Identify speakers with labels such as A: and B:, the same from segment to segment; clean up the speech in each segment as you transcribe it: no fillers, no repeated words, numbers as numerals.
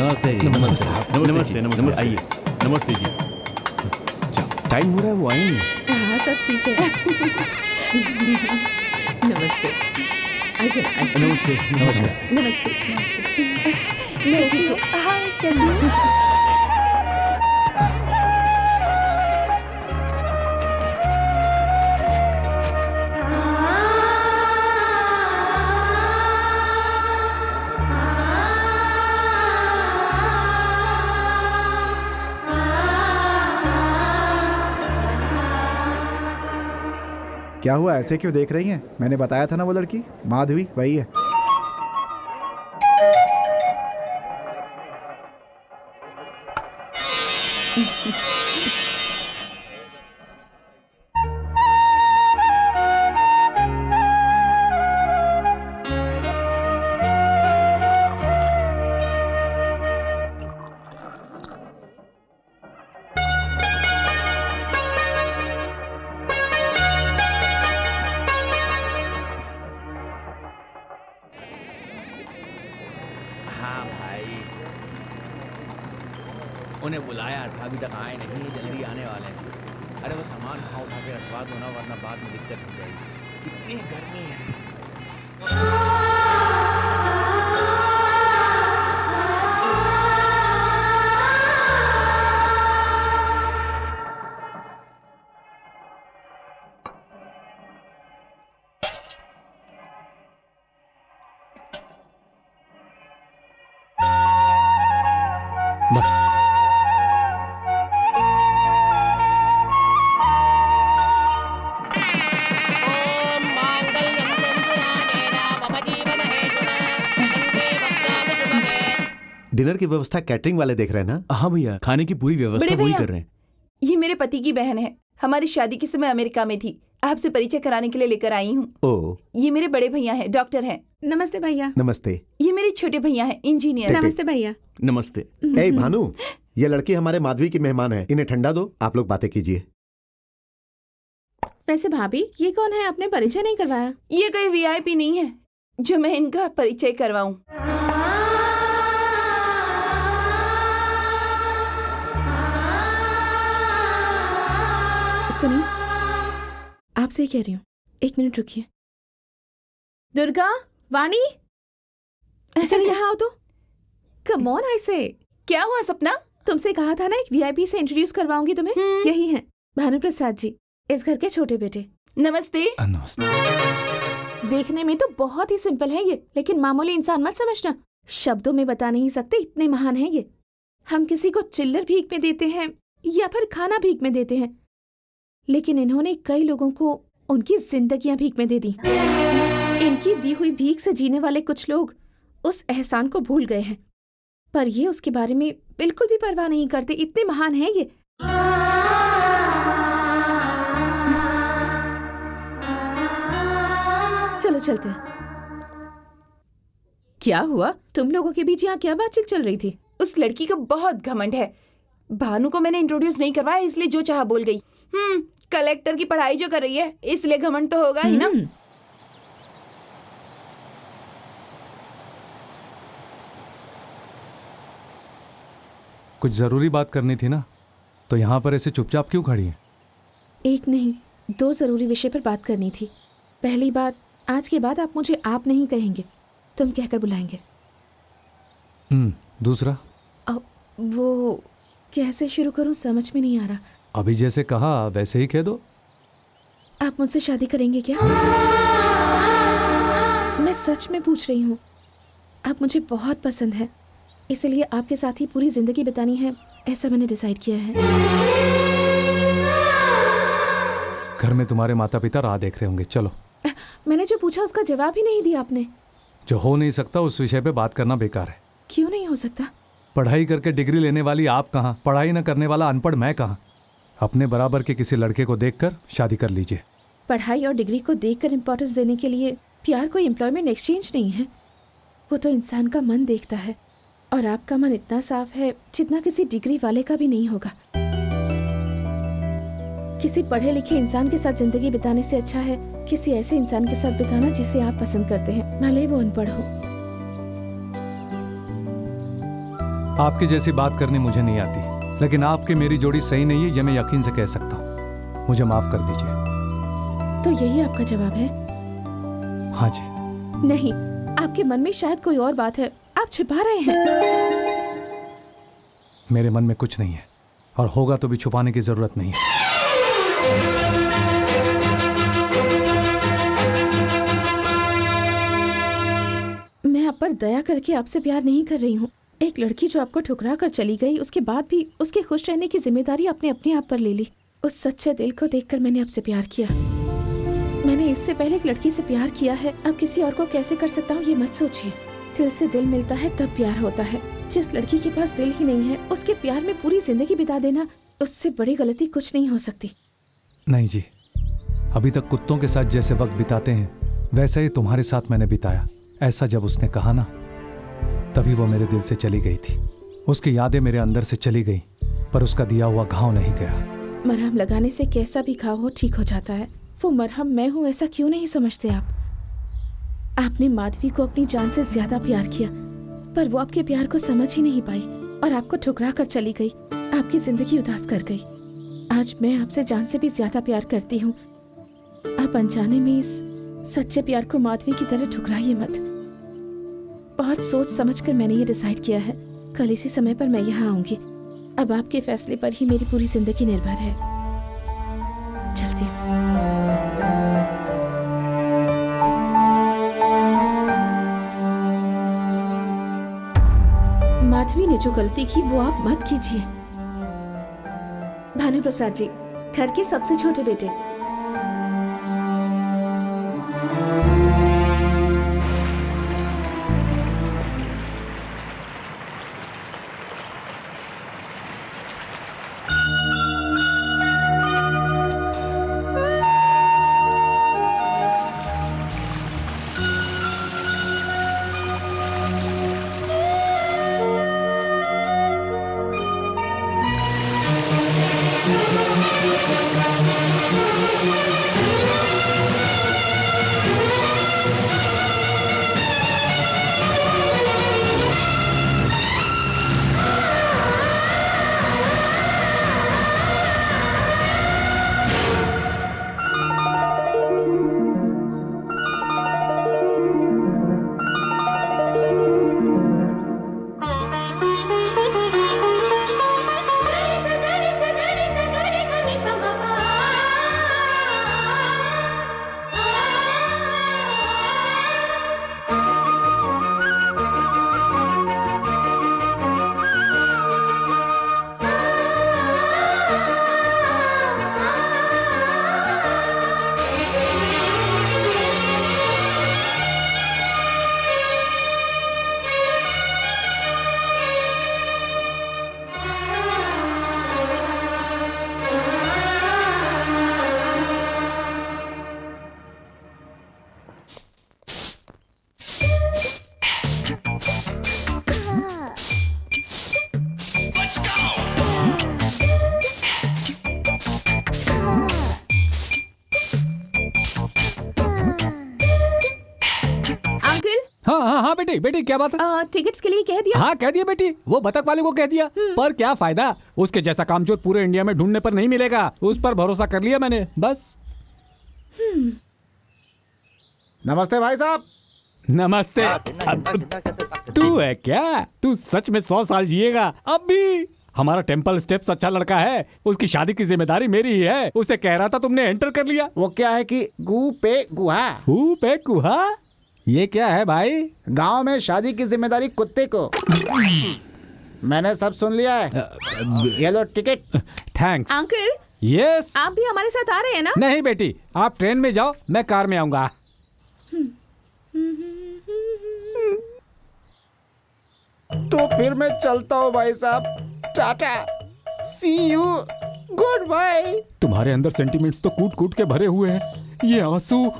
A: नमस्ते जी।
B: नमस्ते नमस्ते आइए। नमस्ते जी।
A: टाइम हो रहा है, वो आए नहीं।
C: हाँ सब ठीक है। नमस्ते। आइए आइए।
B: नमस्ते
A: नमस्ते।
C: नमस्ते। कैसी हो? हाय कैसी हो?
D: क्या हुआ, ऐसे क्यों देख रही हैं? मैंने बताया था ना वो लड़की माधवी वही है।
B: हाँ भाई, उन्हें बुलाया था, अभी तक आए नहीं, जल्दी आने वाले हैं। अरे वो सामान वहाँ उठा के रखवा दो ना, वरना बाद में दिक्कत हो जाएगी। कितनी गर्मी है।
A: बस डिनर की व्यवस्था कैटरिंग वाले देख रहे हैं ना?
B: हाँ भैया, खाने की पूरी व्यवस्था
C: बड़े
B: वही
C: भैया,
B: कर रहे हैं।
C: ये मेरे पति की बहन है। हमारी शादी के समय अमेरिका में थी। आपसे परिचय कराने के लिए लेकर आई हूँ।
D: ओ
C: ये मेरे बड़े भैया हैं, डॉक्टर हैं।
E: नमस्ते भैया।
D: नमस्ते।
C: ये मेरे छोटे भैया हैं, इंजीनियर।
E: नमस्ते भैया।
B: नमस्ते।
D: ए भानु, ये लड़की हमारे माधवी की मेहमान है, इन्हें ठंडा दो, आप लोग बातें कीजिए।
E: वैसे भाभी, ये कौन है? आपने परिचय नहीं करवाया।
C: ये कोई वीआईपी नहीं है जो मैं इनका परिचय करवाऊं।
E: सुनिए, आपसे ही कह रही हूँ, 1 मिनट रुकिए। दुर्गा, वाणी, सर यहाँ आओ तो। कम ऑन ऐसे।
C: क्या हुआ सपना?
E: तुमसे कहा था ना, एक वीआईपी से इंट्रोड्यूस करवाऊंगी तुम्हें। यही हैं भानुप्रसाद जी, इस घर के छोटे बेटे।
C: नमस्ते।
B: नमस्ते।
E: देखने में तो बहुत ही सिंपल है ये, लेकिन मामूली इंसान मत समझना। शब्दों में बता नहीं सकते, इतने महान है ये। हम किसी को चिल्लर भीख में देते हैं या फिर खाना भीख में देते हैं, लेकिन इन्होंने कई लोगों को उनकी जिंदगियां भीख में दे दी। इनकी दी हुई भीख से जीने वाले कुछ लोग उस एहसान को भूल गए हैं, पर ये उसके बारे में बिल्कुल भी परवाह नहीं करते। इतने महान हैं ये। चलो चलते हैं। क्या हुआ? तुम लोगों के बीच यहाँ क्या बातचीत चल रही थी?
C: उस लड़की को बहुत घमंड है। भानु को मैंने इंट्रोड्यूस नहीं करवाया, इसलिए जो चाहा बोल गई। कलेक्टर की पढ़ाई जो कर रही है, इसलिए घमंड तो होगा ही ना।
F: कुछ जरूरी बात करनी थी ना, तो यहाँ पर ऐसे चुपचाप क्यों खड़ी हैं?
E: एक नहीं, 2 जरूरी विषय पर बात करनी थी। पहली बात, आज के बाद आप मुझे आप नहीं कहेंगे, तुम कहकर बुलाएंगे।
F: दूसरा?
E: वो कैसे शुरू करूं समझ में नहीं आ रहा।
F: अभी जैसे कहा वैसे ही कह दो।
E: आप मुझसे शादी करेंगे क्या? मैं सच में पूछ रही हूँ। आप मुझे बहुत पसंद है, इसलिए आपके साथ ही पूरी जिंदगी बितानी है, ऐसा मैंने डिसाइड किया है।
F: घर में तुम्हारे माता पिता राह देख रहे होंगे, चलो।
E: मैंने जो पूछा उसका जवाब ही नहीं दिया आपने।
F: जो हो नहीं सकता उस विषय पे बात करना बेकार है।
E: क्यों नहीं हो सकता?
F: पढ़ाई करके डिग्री लेने वाली आप कहाँ, पढ़ाई न करने वाला अनपढ़ मैं कहाँ। अपने बराबर के किसी लड़के को देखकर शादी कर लीजिए।
E: पढ़ाई और डिग्री को देखकर इम्पोर्टेंस देने के लिए प्यार कोई एम्प्लॉयमेंट एक्सचेंज नहीं है। वो तो इंसान का मन देखता है, और आपका मन इतना साफ है जितना किसी डिग्री वाले का भी नहीं होगा। किसी पढ़े लिखे इंसान के साथ जिंदगी बिताने से अच्छा है किसी ऐसे इंसान के साथ बिताना जिसे आप पसंद करते हैं, भले वो अनपढ़ हो।
F: आपकी जैसी बात करनी मुझे नहीं आती, लेकिन आपकी मेरी जोड़ी सही नहीं है, ये मैं यकीन से कह सकता हूँ। मुझे माफ कर दीजिए।
E: तो यही आपका जवाब है?
F: हाँ जी।
E: नहीं, आपके मन में शायद कोई और बात है, आप छिपा रहे हैं।
F: मेरे मन में कुछ नहीं है, और होगा तो भी छुपाने की जरूरत नहीं है।
E: मैं आप पर दया करके आपसे प्यार नहीं कर रही हूँ। एक लड़की जो आपको ठुकरा कर चली गई, उसके बाद भी उसके खुश रहने की जिम्मेदारी आपने अपने आप पर ले ली। उस सच्चे दिल को देखकर मैंने आपसे प्यार किया। मैंने इससे पहले एक लड़की से प्यार किया है, अब किसी और को कैसे कर सकता हूँ ये मत सोचिए। दिल से दिल मिलता है तब प्यार होता है। जिस लड़की के पास दिल ही नहीं है, उसके प्यार में पूरी जिंदगी बिता देना, उससे बड़ी गलती कुछ नहीं हो सकती।
F: नहीं जी, अभी तक कुत्तों के साथ जैसे वक्त बिताते हैं, वैसा ही तुम्हारे साथ मैंने बिताया। ऐसा जब उसने कहा ना, तभी वो मेरे दिल से चली गई थी। उसकी यादें मेरे अंदर से चली गई, पर उसका दिया हुआ घाव नहीं गया।
E: मरहम लगाने से कैसा भी घाव हो ठीक हो जाता है। वो मरहम मैं हूँ, ऐसा क्यों नहीं समझते आप? आपने माधवी को अपनी जान से ज्यादा प्यार किया, पर वो आपके प्यार को समझ ही नहीं पाई और आपको ठुकरा कर चली गई, आपकी जिंदगी उदास कर गई। आज मैं आपसे जान से भी ज्यादा प्यार करती हूँ। आप अनजाने में इस सच्चे प्यार को माधवी की तरह ठुकराइए मत। बहुत सोच समझकर मैंने ये डिसाइड किया है। कल इसी समय पर मैं यहाँ आऊंगी। अब आपके फैसले पर ही मेरी पूरी जिंदगी निर्भर है। चलती हूँ। माधवी ने जो गलती की वो आप मत कीजिए। भानु प्रसाद जी, घर के सबसे छोटे बेटे।
G: हाँ बेटी बेटी क्या बात है?
E: टिकट्स के लिए कह दिया।
G: हाँ कह दिया बेटी, वो बतख वाले को कह दिया। पर क्या फायदा, उसके जैसा कामचोर पूरे इंडिया में ढूंढने पर नहीं मिलेगा। उस पर भरोसा कर लिया मैंने, बस।
D: नमस्ते भाई साहब।
G: नमस्ते। तू है क्या? तू सच में 100 साल जिएगा अब भी। हमारा टेम्पल स्टेप्स अच्छा लड़का है, उसकी शादी की जिम्मेदारी मेरी ही है। उसे कह रहा था तुमने एंटर कर लिया।
D: वो क्या है कि गू पे गुहा।
G: गू पे गुहा? ये क्या है भाई?
D: गांव में शादी की जिम्मेदारी कुत्ते को। मैंने सब सुन लिया है। ये लो टिकट।
G: Thanks
E: uncle.
G: यस।
E: आप भी हमारे साथ आ रहे हैं ना?
G: नहीं बेटी, आप ट्रेन में जाओ, मैं कार में आऊंगा।
D: तो फिर मैं चलता हूँ भाई साहब। टाटा, सी यू, गुड बाय।
G: तुम्हारे अंदर सेंटिमेंट्स तो कूट कूट के भरे हुए हैं। ये आंसू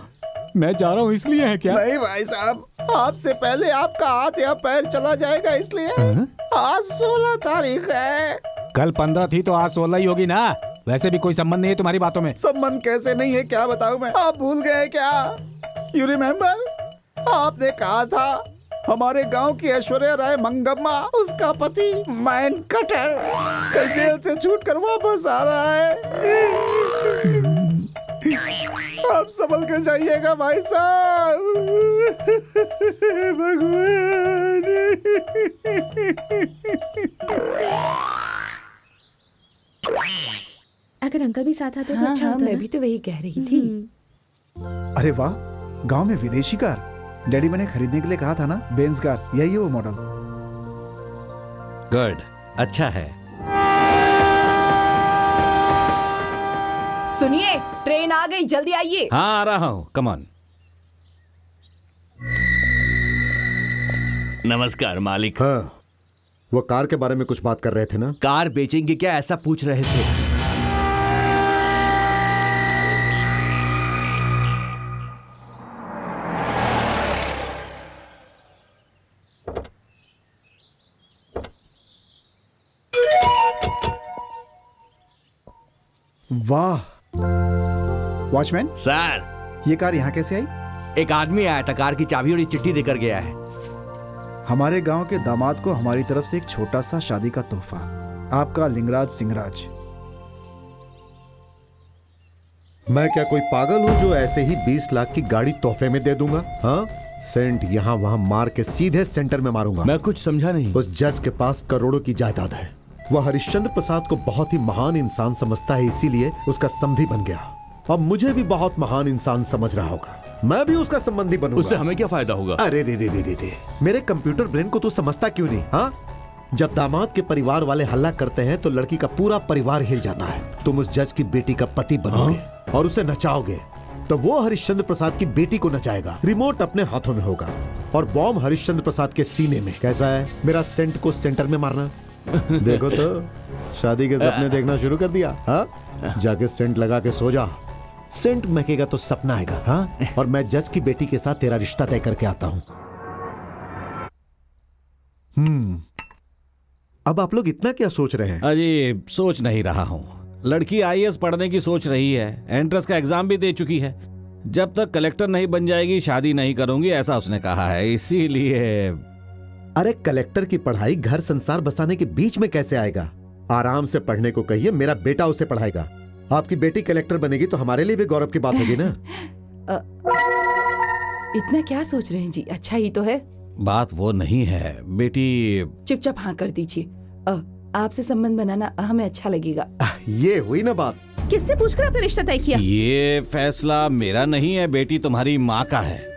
G: मैं जा रहा हूँ इसलिए है क्या?
D: नहीं भाई साहब, आपसे पहले आपका हाथ या पैर चला जाएगा इसलिए। आज 16 तारीख है।
G: कल 15 थी तो आज 16 ही होगी ना। वैसे भी कोई संबंध नहीं है तुम्हारी बातों में।
D: संबंध कैसे नहीं है, क्या बताऊं मैं? आप भूल गए क्या? You remember? आपने कहा था हमारे गांव की ऐश्वर्या राय मंगम्मा, उसका पति मैन कटर, कल जेल से छूट कर वापस आ रहा है। आप संभल कर जाइएगा भाई साहब। भगवान।
E: अगर अंकल भी साथ आते तो
C: हाँ
E: अच्छा
C: हाँ,
E: होता
C: मैं
E: ना?
C: भी तो वही कह रही थी।
D: अरे वाह, गांव में विदेशी कार। डैडी मैंने खरीदने के लिए कहा था ना, बेंज कार, यही है वो मॉडल।
B: गुड, अच्छा है।
C: सुनिए, ट्रेन आ गई, जल्दी आइए।
B: हाँ आ रहा हूँ, कम ऑन। नमस्कार मालिक।
A: हाँ, वो कार के बारे में कुछ बात कर रहे थे ना?
B: कार बेचेंगे क्या, ऐसा पूछ रहे थे।
D: वाह वॉचमैन,
B: सर,
D: ये कार यहाँ कैसे आई?
B: एक आदमी आया था, कार की चाबी और ये चिट्ठी देकर गया है।
D: हमारे गांव के दामाद को हमारी तरफ से एक छोटा सा शादी का तोहफा, आपका लिंगराज सिंहराज।
A: मैं क्या कोई पागल हूँ जो ऐसे ही 20 लाख की गाड़ी तोहफे में दे दूंगा? हाँ, सेंट यहाँ वहां मार के सीधे सेंटर में मारूंगा।
B: मैं कुछ समझा नहीं।
A: उस जज के पास करोड़ों की जायदाद है। वह हरिश्चंद्र प्रसाद को बहुत ही महान इंसान समझता है, इसीलिए उसका समधी बन गया। अब मुझे भी बहुत महान इंसान समझ रहा होगा, मैं भी उसका संबंधी बनूंगा।
B: उससे हमें क्या फायदा होगा?
A: अरे रे रे रे रे रे, मेरे कंप्यूटर ब्रेन को तू समझता क्यों नहीं? हाँ, जब दामाद के परिवार वाले हल्ला करते हैं तो लड़की का पूरा परिवार हिल जाता है। तुम उस जज की बेटी का पति बनोगे और उसे नचाओगे, तो वो हरिश्चंद्र प्रसाद की बेटी को नचाएगा। रिमोट अपने हाथों में होगा और बॉम्ब हरिश्चंद्र प्रसाद के सीने में। कैसा है मेरा सेंट को सेंटर में मारना? देखो तो, शादी के सपने देखना शुरू कर दिया। हाँ, जाके सेंट लगा के सो जा। सेंट महकेगा तो सपना आएगा। हाँ, और मैं जज की बेटी के साथ तेरा रिश्ता तय करके आता हूं। अब आप लोग इतना क्या सोच रहे हैं?
B: अजी सोच नहीं रहा हूँ। लड़की आईएएस पढ़ने की सोच रही है, एंट्रेंस का एग्जाम भी दे चुकी है। जब तक कलेक्टर नहीं बन जाएगी शादी नहीं करूंगी, ऐसा उसने कहा है। इसीलिए
A: अरे कलेक्टर की पढ़ाई घर संसार बसाने के बीच में कैसे आएगा? आराम से पढ़ने को कहिए, मेरा बेटा उसे पढ़ाएगा। आपकी बेटी कलेक्टर बनेगी तो हमारे लिए भी गौरव की बात होगी ना।
C: इतना क्या सोच रहे हैं जी? अच्छा ही तो है।
B: बात वो नहीं है बेटी।
C: चुपचाप हाँ कर दीजिए। आपसे संबंध बनाना हमें अच्छा लगेगा।
A: ये हुई ना बात।
E: किससे पूछकर आपने रिश्ता तय किया?
B: ये फैसला मेरा नहीं है बेटी, तुम्हारी माँ का है।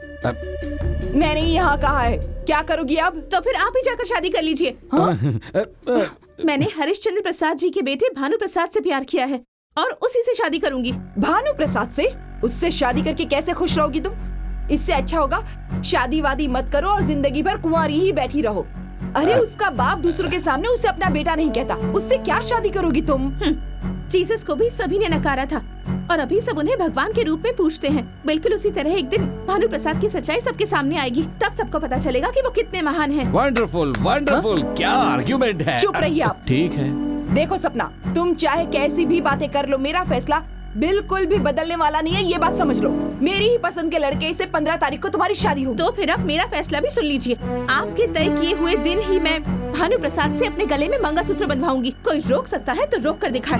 C: मैंने यहाँ कहा है। क्या करोगी अब?
E: तो फिर आप ही जाकर शादी कर लीजिए। मैंने हरिश्चंद्र प्रसाद जी के बेटे भानु प्रसाद से प्यार किया है और उसी से शादी करूंगी।
C: भानु प्रसाद से? उससे शादी करके कैसे खुश रहोगी तुम? इससे अच्छा होगा शादी वादी मत करो और जिंदगी भर कुंवारी ही बैठी रहो। अरे उसका बाप दूसरों के सामने उसे अपना बेटा नहीं कहता, उससे क्या शादी करोगी तुम?
E: जीसस को भी सभी ने नकारा था और अभी सब उन्हें भगवान के रूप में पूछते हैं। बिल्कुल उसी तरह एक दिन भानु प्रसाद की सच्चाई सबके सामने आएगी, तब सबको पता चलेगा कि वो कितने महान हैं।
B: वंडरफुल वंडरफुल, क्या आर्ग्यूमेंट है।
C: चुप रहिए आप।
B: ठीक है।
C: देखो सपना, तुम चाहे कैसी भी बातें कर लो, मेरा फैसला बिल्कुल भी बदलने वाला नहीं है, ये बात समझ लो। मेरी ही पसंद के लड़के से 15 तारीख को तुम्हारी शादी होगी।
E: तो फिर अब मेरा फैसला भी सुन लीजिए। आपके तय किए हुए दिन ही मैं भानु प्रसाद से अपने गले में मंगलसूत्र बंधवाऊंगी। कोई रोक सकता है तो रोक कर दिखाए।